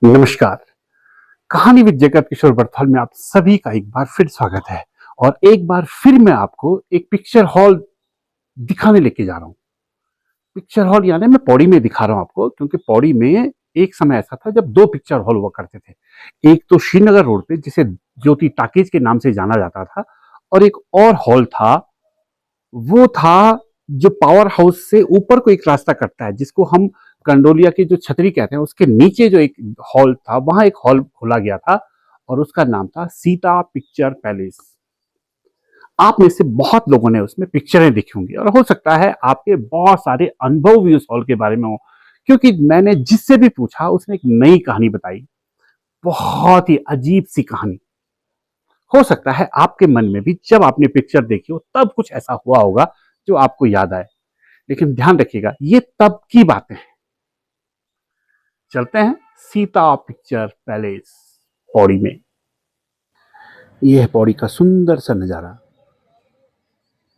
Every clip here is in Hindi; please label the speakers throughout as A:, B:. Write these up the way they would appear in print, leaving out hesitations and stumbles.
A: नमस्कार। कहानी विद जगत किशोर बड़थल में आप सभी का एक बार फिर स्वागत है। और एक बार फिर मैं आपको एक पिक्चर हॉल दिखाने लेके जा रहा हूँ। पिक्चर हॉल यानी मैं पौड़ी में दिखा रहा हूँ आपको, क्योंकि पौड़ी में एक समय ऐसा था जब दो पिक्चर हॉल हुआ करते थे। एक तो श्रीनगर रोड पे जिसे ज्योति टाकीज के नाम से जाना जाता था, और एक और हॉल था, वो था जो पावर हाउस से ऊपर को एक रास्ता कटता है, जिसको हम कंडोलिया की जो छतरी कहते हैं, उसके नीचे जो एक हॉल था, वहां एक हॉल खोला गया था और उसका नाम था सीता पिक्चर पैलेस। आप में से बहुत लोगों ने उसमें पिक्चरें देखी होंगी और हो सकता है आपके बहुत सारे अनुभव भी उस हॉल के बारे में हो, क्योंकि मैंने जिससे भी पूछा उसने एक नई कहानी बताई। बहुत ही अजीब सी कहानी। हो सकता है आपके मन में भी जब आपने पिक्चर देखी हो तब कुछ ऐसा हुआ होगा जो आपको याद आए, लेकिन ध्यान रखिएगा ये तब की बातें हैं। चलते हैं सीता पिक्चर पैलेस पौड़ी में। यह है पौड़ी का सुंदर सा नज़ारा।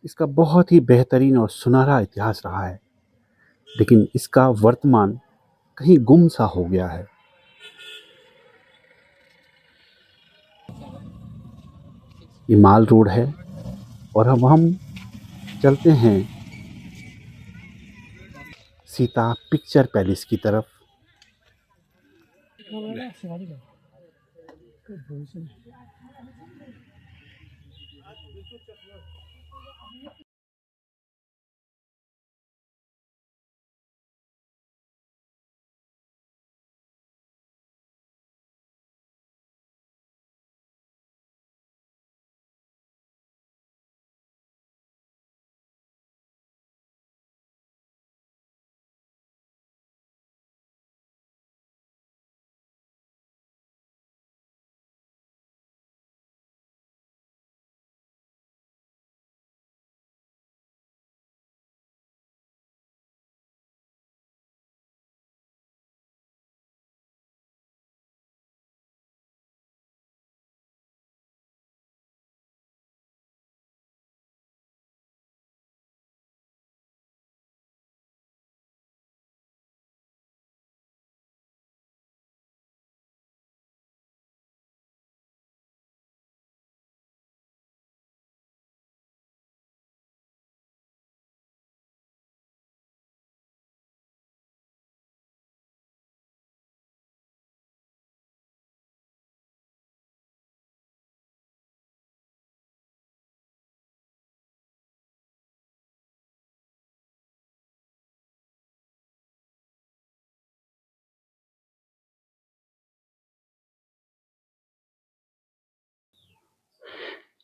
A: इसका बहुत ही बेहतरीन और सुनहरा इतिहास रहा है, लेकिन इसका वर्तमान कहीं गुम सा हो गया है। ये माल रोड है और अब हम चलते हैं सीता पिक्चर पैलेस की तरफ।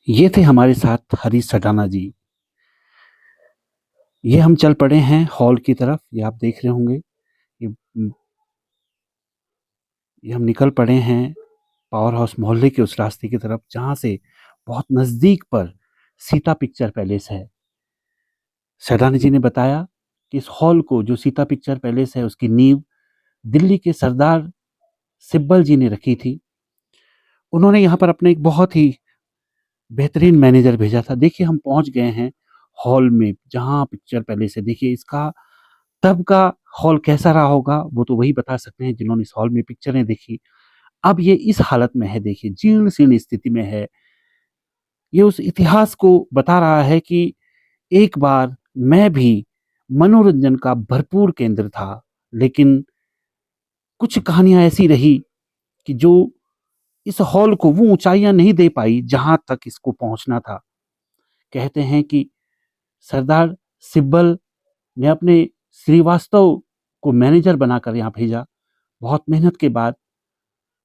A: ये थे हमारे साथ हरीश सटाना जी। ये हम चल पड़े हैं हॉल की तरफ। ये आप देख रहे होंगे, ये ये हम निकल पड़े हैं पावर हाउस मोहल्ले के उस रास्ते की तरफ जहां से बहुत नजदीक पर सीता पिक्चर पैलेस है। सटाना जी ने बताया कि इस हॉल को, जो सीता पिक्चर पैलेस है, उसकी नींव दिल्ली के सरदार सिब्बल जी ने रखी थी। उन्होंने यहाँ पर अपने एक बहुत ही बेहतरीन मैनेजर भेजा था। देखिए हम पहुंच गए हैं हॉल में जहां पिक्चर पैलेस है। देखिए इसका तब का हॉल कैसा रहा होगा वो तो वही बता सकते हैं जिन्होंने इस हॉल में पिक्चरें देखी। अब ये इस हालत में है, देखिए जीर्ण शीर्ण स्थिति में है। ये उस इतिहास को बता रहा है कि एक बार मैं भी मनोरंजन का भरपूर केंद्र था, लेकिन कुछ कहानियां ऐसी रही कि जो इस हॉल को वो ऊंचाइयां नहीं दे पाई जहां तक इसको पहुंचना था। कहते हैं कि सरदार सिब्बल ने अपने श्रीवास्तव को मैनेजर बनाकर यहाँ भेजा। बहुत मेहनत के बाद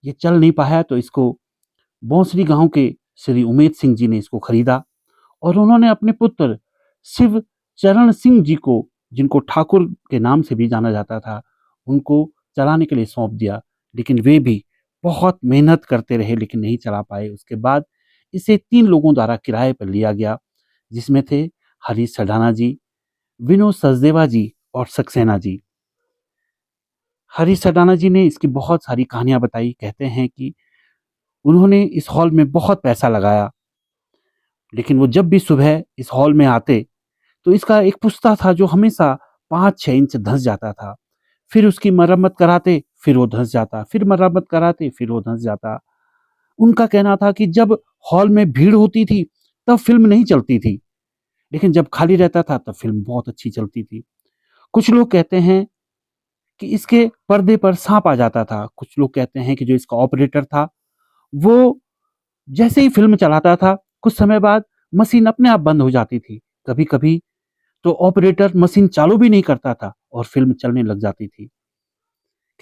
A: ये चल नहीं पाया तो इसको बौंसरी गांव के श्री उमेद सिंह जी ने इसको खरीदा और उन्होंने अपने पुत्र शिव चरण सिंह जी को, जिनको ठाकुर के नाम से भी जाना जाता था, उनको चलाने के लिए सौंप दिया। लेकिन वे भी बहुत मेहनत करते रहे लेकिन नहीं चला पाए। उसके बाद इसे 3 लोगों द्वारा किराए पर लिया गया, जिसमें थे हरीश सडाना जी, विनोद सचदेवा जी और सक्सेना जी। हरीश सडाना जी ने इसकी बहुत सारी कहानियां बताई। कहते हैं कि उन्होंने इस हॉल में बहुत पैसा लगाया, लेकिन वो जब भी सुबह इस हॉल में आते तो इसका एक पुस्ता था जो हमेशा 5-6 इंच धंस जाता था। फिर उसकी मरम्मत कराते, फिर वो धंस जाता, फिर मरम्मत कराते, फिर वो धंस जाता। उनका कहना था कि जब हॉल में भीड़ होती थी, तब फ़िल्म नहीं चलती थी, लेकिन जब खाली रहता था, तब फ़िल्म बहुत अच्छी चलती थी। कुछ लोग कहते हैं कि इसके पर्दे पर साँप आ जाता था, कुछ लोग कहते हैं कि जो इसका ऑपरेटर था, वो जैसे ही फ़िल्म चलाता था, कुछ समय बाद मशीन अपने आप बंद हो जाती थी। कभी-कभी तो ऑपरेटर मशीन चालू भी नहीं करता था और फ़िल्म चलने लग जाती थी।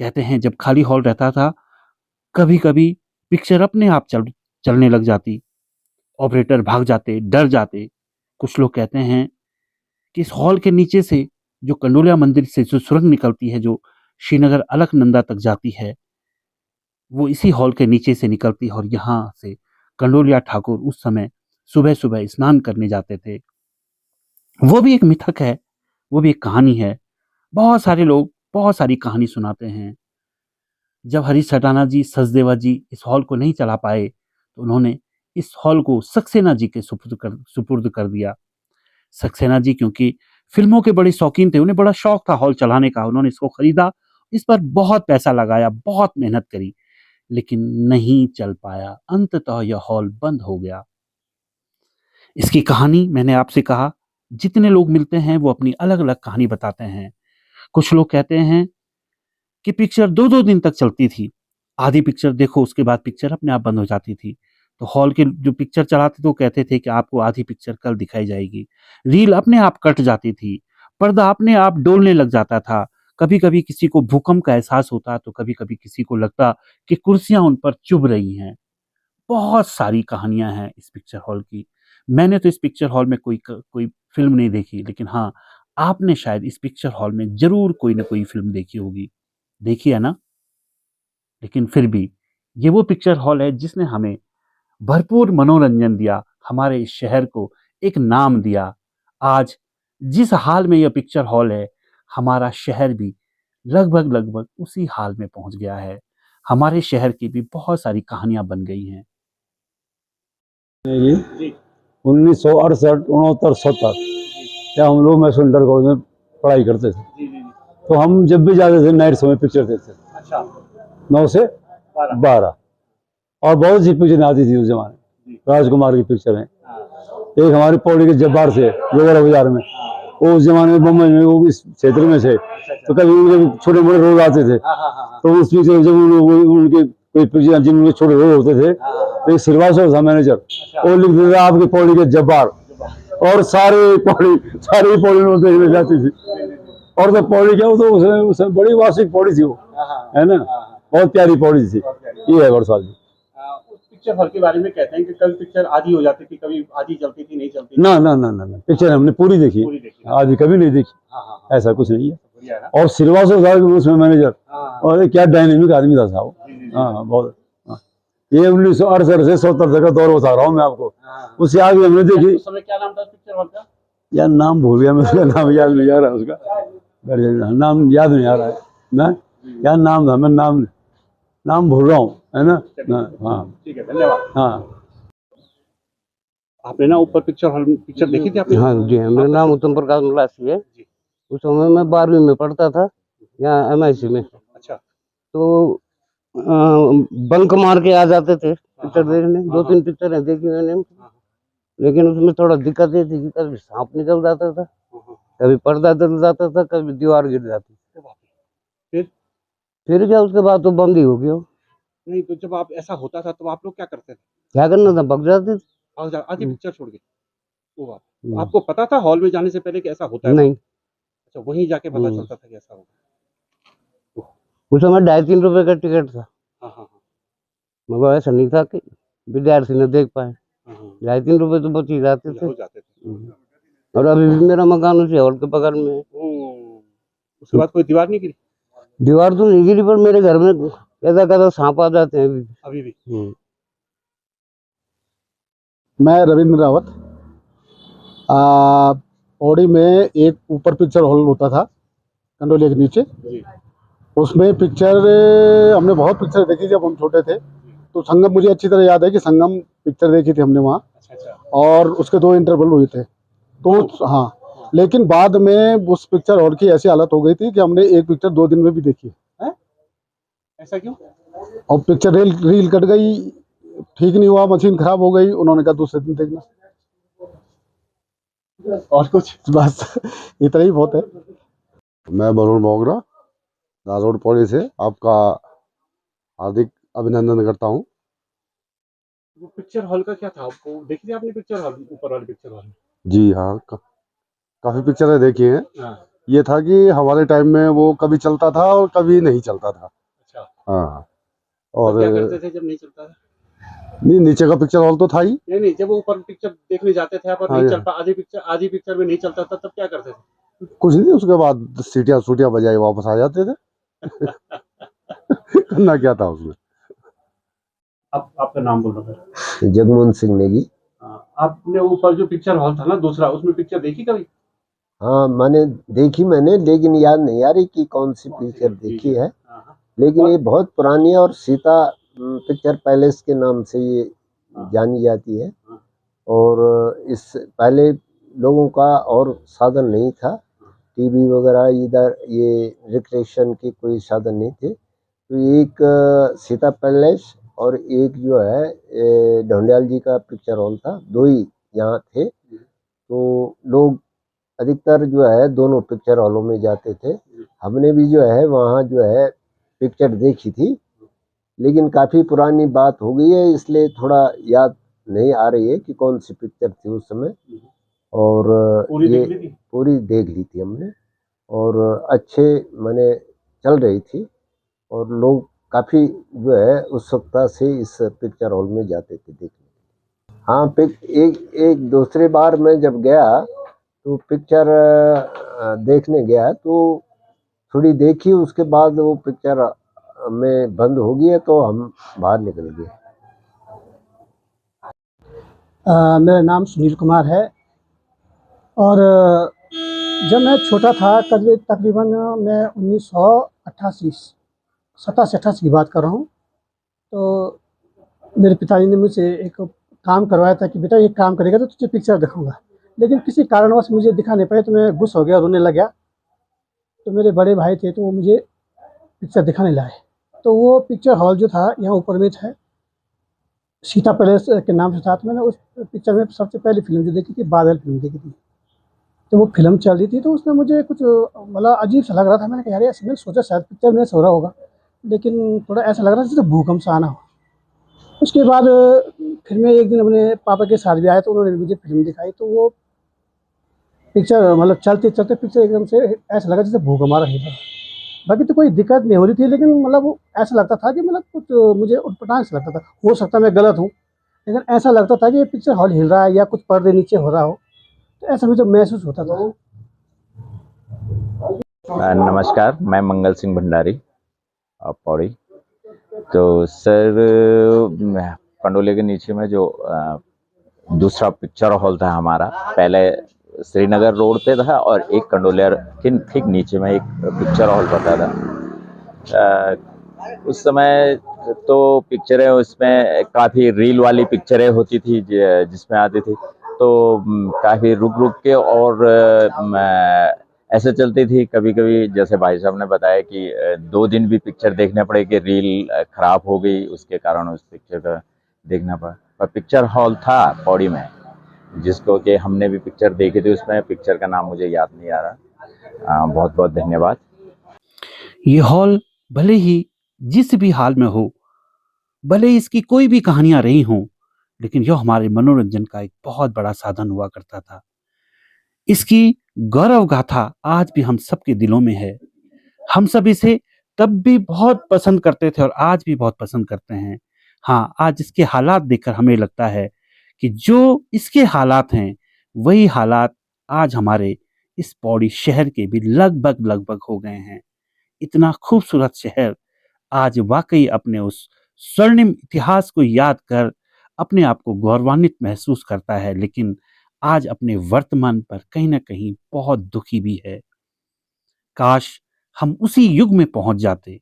A: कहते हैं जब खाली हॉल रहता था, कभी-कभी पिक्चर अपने आप चलने लग जाती, ऑपरेटर भाग जाते, डर जाते। कुछ लोग कहते हैं कि इस हॉल के नीचे से जो कंडोलिया मंदिर से जो सुरंग निकलती है, जो श्रीनगर अलकनंदा तक जाती है, वो इसी हॉल के नीचे से निकलती है और यहाँ से कंडोलिया ठाकुर उस समय सुबह-सुबह स्नान करने जाते थे। वो भी एक मिथक है, वो भी एक कहानी है। बहुत सारे लोग बहुत सारी कहानी सुनाते हैं। जब हरीश सटाना जी, सचदेवा जी इस हॉल को नहीं चला पाए, तो उन्होंने इस हॉल को सक्सेना जी के सुपुर्द कर दिया। सक्सेना जी क्योंकि फ़िल्मों के बड़े शौकीन थे, उन्हें बड़ा शौक था हॉल चलाने का, उन्होंने इसको खरीदा, इस पर बहुत पैसा लगाया, बहुत मेहनत करी, लेकिन नहीं चल पाया। अंततः यह हॉल बंद हो गया। इसकी कहानी मैंने आपसे कहा, जितने लोग मिलते हैं वो अपनी अलग-अलग कहानी बताते हैं। कुछ लोग कहते हैं कि पिक्चर 2-2 दिन तक चलती थी। आधी पिक्चर देखो उसके बाद पिक्चर अपने आप बंद हो जाती थी। तो हॉल के जो पिक्चर चलाते थे वो कहते थे कि आपको आधी पिक्चर कल दिखाई जाएगी। रील अपने आप कट जाती थी। पर्दा अपने आप डोलने लग जाता था। कभी-कभी किसी को भूकंप का एहसास होता तो कभी-कभी किसी को लगता कि कुर्सियाँ उन पर चुभ रही हैं। बहुत सारी कहानियाँ हैं इस पिक्चर हॉल की। मैंने तो इस पिक्चर हॉल में कोई फ़िल्म नहीं देखी, लेकिन हाँ, आपने शायद इस पिक्चर हॉल में ज़रूर कोई न कोई फ़िल्म देखी होगी। देखी है ना? लेकिन फिर भी ये वो पिक्चर हॉल है जिसने हमें भरपूर मनोरंजन दिया, हमारे इस शहर को एक नाम दिया। आज जिस हाल में यह पिक्चर हॉल है, हमारा शहर भी लगभग-लगभग उसी हाल में पहुँच गया है। हमारे शहर की भी बहुत सारी कहानियाँ बन गई हैं।
B: जी 1968, 69, 70 क्या हम लोग मैसूर कॉलेज में पढ़ाई करते थे।
A: जी, जी, जी।
B: तो हम जब भी जाते थे नाइट शो में पिक्चर देखते थे।
A: अच्छा।
B: 9 से 12 और बहुत सी पिक्चर आती थी उस जमाने में। राजकुमार की पिक्चर है, एक हमारी पौड़ी के जब्बार से योगरा बाजार में, वो उस जमाने में बम्बई में वो इस क्षेत्र में से, तो कभी उनके छोटे मोटे रोल आते थे। तो उस पिक्चर जब उनके कोई पिक्चर जिनके छोटे रोल होते थे, तो एक श्रीवास्तव था मैनेजर, वो लिख देता था आपकी पौड़ी के जब्बार, और सारी पौड़ी में देखने जाती थी। और तो पौड़ी क्या, तो उसमें बड़ी वार्षिक पौड़ी थी वो, है ना, बहुत प्यारी पौड़ी थी। ये है बरसात जी।
A: उस पिक्चर हॉल के बारे में कहते हैं कि कभी पिक्चर आधी हो जाती थी, कभी आधी चलती थी, नहीं चलती थी।
B: ना ना ना ना ना, पिक्चर हमने पूरी देखी, आधी कभी नहीं देखी। ऐसा कुछ नहीं है। और श्रीवास्तव था उसमें मैनेजर, और क्या डायनेमिक आदमी था साहब। हाँ बहुत। ये 1968 से 70 तक का दौर बता रहा हूँ मैं आपको। उससे आगे हमने देखी।
A: उस समय क्या नाम था पिक्चर हॉल का?
B: यार नाम भूल गया मैं, उसका नाम याद नहीं आ रहा, उसका नाम याद नहीं आ रहा है ना, क्या नाम था, मैं नाम भूल रहा हूँ, है ना। हाँ
A: ठीक है, धन्यवाद।
B: हाँ,
A: आपने ना ऊपर पिक्चर हॉल पिक्चर देखी थी आपने?
C: हाँ जी, मेरा नाम उत्तम प्रकाश मलासी है। उस समय मैं 12वीं में पढ़ता था यहाँ MIC में।
A: अच्छा।
C: तो बंक मार के आ जाते थे पिक्चर देखने। 2-3 पिक्चरें देखी मैंने, लेकिन उसमें थोड़ा दिक्कत ये थी कि कभी सांप निकल जाता था, कभी पर्दा जल जाता था, कभी दीवार गिर जाती। फिर क्या, उसके बाद तो बंद ही हो गया।
A: नहीं तो जब आप ऐसा होता था तो आप लोग क्या करते थे?
C: क्या करना था, भाग जाते थे।
A: आधी पिक्चर छोड़ के? ओ बाप। तो आपको पता था हॉल में जाने से पहले कि ऐसा होता है?
C: नहीं।
A: अच्छा, वहीं जाके पता चलता था कि ऐसा होगा।
C: उस समय 2.5-3 रुपए का टिकट था।
A: हाँ हाँ
C: मगर ऐसा नहीं था कि विद्यार्थी न देख पाए।
A: हाँ।
C: 2.5-3 रुपए तो बच ही जाते थे।
A: हो जाते थे।
C: और अभी भी मेरा मकान उसी हॉल के बगल में है।
A: उसके बाद कोई दीवार नहीं गिरी?
C: दीवार तो नहीं गिरी, पर मेरे घर में कैसा सांप आ जाते हैं अभी भी।
D: मैं रविंद्र रावत। पौड़ी में एक ऊपर पिक्चर हॉल होता था कंडोलिया के नीचे, उसमें पिक्चर हमने बहुत पिक्चर देखी जब हम छोटे थे। तो संगम मुझे अच्छी तरह याद है कि संगम पिक्चर देखी थी हमने वहाँ। और उसके 2 इंटरवल हुए थे। तो हाँ, लेकिन बाद में उस पिक्चर हॉल की ऐसी हालत हो गई थी कि हमने एक पिक्चर 2 दिन में भी देखी।
A: ऐसा क्यों?
D: और पिक्चर रील कट गई, ठीक नहीं हुआ, मशीन खराब हो गई, उन्होंने कहा दूसरे दिन देखना।
A: और कुछ?
D: बस इतना ही बहुत है।
B: मैं वरुण मोगरा दासोड़ पौड़ी से आपका हार्दिक अभिनंदन करता हूँ।
A: वो पिक्चर हॉल का क्या था? आपको देखी थी आपने पिक्चर हॉल, ऊपर वाली पिक्चर हॉल?
B: जी हाँ, काफ़ी पिक्चरें देखी हैं।
A: हाँ।
B: ये था कि हमारे टाइम में वो कभी चलता था और कभी नहीं चलता था।
A: अच्छा।
B: हाँ,
A: तो
B: और
A: क्या करते थे जब नहीं चलता था?
B: नहीं, नीचे का पिक्चर हॉल तो था ही।
A: नहीं, जब वो ऊपर पिक्चर देखने जाते थे आप और
B: हाँ,
A: नहीं चल पा आधी पिक्चर में नहीं चलता था, तब क्या करते थे?
B: कुछ नहीं, उसके बाद सीटियाँ बजाई वापस आ जाते थे। करना क्या था उसमें।
A: आपका नाम बोलो फिर।
C: जगमोहन सिंह नेगी।
A: आपने ऊपर जो पिक्चर हॉल था ना दूसरा, उसमें पिक्चर देखी कभी?
C: हाँ मैंने देखी, लेकिन याद नहीं आ रही कि कौन सी पिक्चर देखी है। लेकिन ये बहुत पुरानी है और सीता पिक्चर पैलेस के नाम से ये जानी जाती है। और इस पहले लोगों का और साधन नहीं था, टीवी वगैरह इधर ये रिक्रिएशन की कोई साधन नहीं थे। तो एक सीता पैलेस और एक जो है ढोंडियाल जी का पिक्चर हॉल था, 2 ही यहाँ थे। तो लोग अधिकतर जो है दोनों पिक्चर हॉलों में जाते थे। हमने भी जो है वहाँ जो है पिक्चर देखी थी, लेकिन काफ़ी पुरानी बात हो गई है, इसलिए थोड़ा याद नहीं आ रही है कि कौन सी पिक्चर थी उस समय। और ये पूरी देख ली थी हमने, और अच्छे माने चल रही थी, और लोग काफ़ी जो है उत्सुकता से इस पिक्चर हॉल में जाते थे देखने। हाँ, एक दूसरी बार मैं जब गया तो पिक्चर देखने गया, तो थोड़ी देखी, उसके बाद वो पिक्चर में बंद हो गई है, तो हम बाहर निकल गए।
E: मेरा नाम सुनील कुमार है, और जब मैं छोटा था तकरीबन मैं 1988 87-88 की बात कर रहा हूँ। तो मेरे पिताजी ने मुझसे एक काम करवाया था कि बेटा ये काम करेगा तो तुझे पिक्चर दिखाऊंगा, लेकिन किसी कारणवश मुझे दिखा नहीं पाए, तो मैं गुस्सा हो गया, रोने लग गया। तो मेरे बड़े भाई थे, तो वो मुझे पिक्चर दिखाने लाए। तो वो पिक्चर हॉल जो था यहाँ ऊपर में था, सीता पैलेस के नाम से था। तो मैंने उस पिक्चर में सबसे पहली फिल्म जो देखी थी, बादल फिल्म देखी थी। तो वो फिल्म चल रही थी, तो उसमें मुझे कुछ मतलब अजीब सा लग रहा था। मैंने कहा यार, ऐसे मैंने सोचा शायद पिक्चर में सो रहा होगा, लेकिन थोड़ा ऐसा लग रहा था जैसे भूकंप सा आना हो। उसके बाद फिर मैं एक दिन अपने पापा के साथ भी आया, तो उन्होंने मुझे फिल्म दिखाई। तो वो पिक्चर मतलब चलते चलते पिक्चर एकदम से ऐसा लगा जैसे भूकंप आ रहा था। बाकी तो कोई दिक्कत नहीं हो रही थी, लेकिन मतलब वो ऐसा लगता था कि मतलब कुछ मुझे उटपटांग से लगता था। हो सकता है मैं गलत हूँ, लेकिन ऐसा लगता था कि ये पिक्चर हॉल हिल रहा है या कुछ पर्दे नीचे हो रहा हो, तो ऐसा मुझे महसूस होता था।
F: नमस्कार, मैं मंगल सिंह भंडारी पौड़ी। तो सर, पंडोले के नीचे में जो दूसरा पिक्चर हॉल था हमारा, पहले श्रीनगर रोड पे था और एक कंडोलिया के ठीक नीचे में एक पिक्चर हॉल बनता था। उस समय तो पिक्चरें उसमें काफ़ी रील वाली पिक्चरें होती थी जिसमें आती थी, तो काफ़ी रुक रुक के और ऐसे चलती थी। कभी कभी जैसे भाई साहब ने बताया कि 2 दिन भी पिक्चर देखने पड़े कि रील खराब हो गई, उसके कारण उस पिक्चर का देखना पड़ा। और पिक्चर हॉल था पौड़ी में जिसको कि हमने भी पिक्चर देखी थी, उसमें पिक्चर का नाम मुझे याद नहीं आ रहा। बहुत बहुत धन्यवाद।
A: ये हॉल भले ही जिस भी हाल में हो, भले ही इसकी कोई भी कहानियां रही हों, लेकिन यह हमारे मनोरंजन का एक बहुत बड़ा साधन हुआ करता था। इसकी गौरव गाथा आज भी हम सबके दिलों में है। हम सब इसे तब भी बहुत पसंद करते थे और आज भी बहुत पसंद करते हैं। हाँ, आज इसके हालात देखकर हमें लगता है कि जो इसके हालात हैं, वही हालात आज हमारे इस पौड़ी शहर के भी लगभग लगभग हो गए हैं। इतना खूबसूरत शहर आज वाकई अपने उस स्वर्णिम इतिहास को याद कर अपने आप को गौरवान्वित महसूस करता है, लेकिन आज अपने वर्तमान पर कहीं ना कहीं बहुत दुखी भी है। काश हम उसी युग में पहुंच जाते,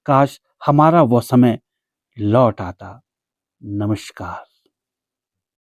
A: काश हमारा वो समय लौट आता। नमस्कार।